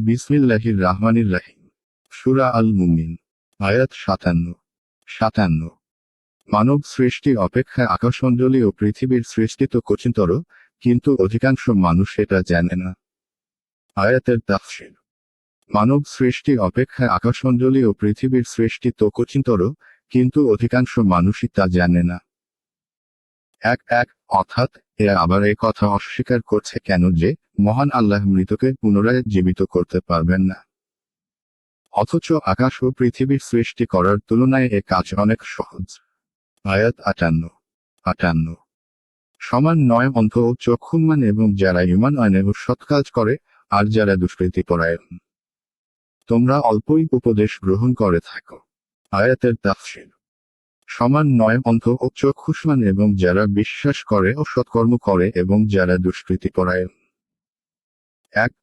বিসমিল্লাহির রাহমানির রাহিম। সূরা আল মুমিন, আয়াত 57। মানব সৃষ্টি অপেক্ষা আকাশমণ্ডলী ও পৃথিবীর সৃষ্টি তো কঠিনতর, কিন্তু অধিকাংশ মানুষ এটা জানে না। আয়াতের তাফসীর। মানব সৃষ্টি অপেক্ষা আকাশমণ্ডলী ও পৃথিবীর সৃষ্টি তো কঠিনতর, কিন্তু অধিকাংশ মানুষই তা জানে না। অর্থাৎ এরা আবার এ কথা অস্বীকার করছে কেন যে মহান আল্লাহ মৃতকে পুনরায় জীবিত করতে পারবেন না, অথচ আকাশ ও পৃথিবীর সৃষ্টি করার তুলনায় এ কাজ অনেক সহজ। আয়াত 58। সমান নয় অন্ধ ও চক্ষুমান এবং যারা ঈমান আনে ও সৎ কাজ করে, আর যারা দুষ্কৃতিপরায়ণ। তোমরা অল্পই উপদেশ গ্রহণ করে থাকো। আয়াতের তাফসীর। সমান নয় অন্ধ ও চক্ষুষ্মান এবং যারা বিশ্বাস করে ও সৎকর্ম করে এবং যারা দুষ্কৃতিপরায়ণ।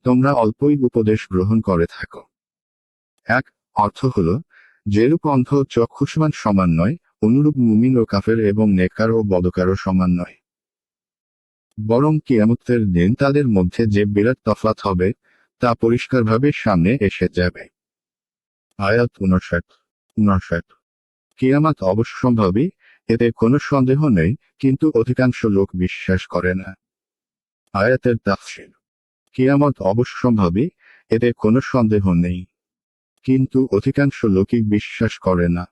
তোমরা অল্পই উপদেশ গ্রহণ করে থাকো। অর্থ হল, যেরূপ অন্ধ ও চক্ষুষ্মান সমান নয়, অনুরূপ মুমিন ও কাফের এবং নেককার ও বদকারও সমান নয়। বরং কিয়ামতের দিন তাদের মধ্যে যে বিরাট তফাৎ হবে, তা পরিষ্কারভাবে সামনে এসে যাবে। আয়াত 59। কিয়ামত অবশ্যম্ভাবী, এতে কোনো সন্দেহ নেই, কিন্তু অধিকাংশ লোক বিশ্বাস করে না। আয়াতের তাফসীর। কিয়ামত অবশ্যম্ভাবী, এতে কোনো সন্দেহ নেই, কিন্তু অধিকাংশ লোকই বিশ্বাস করে না।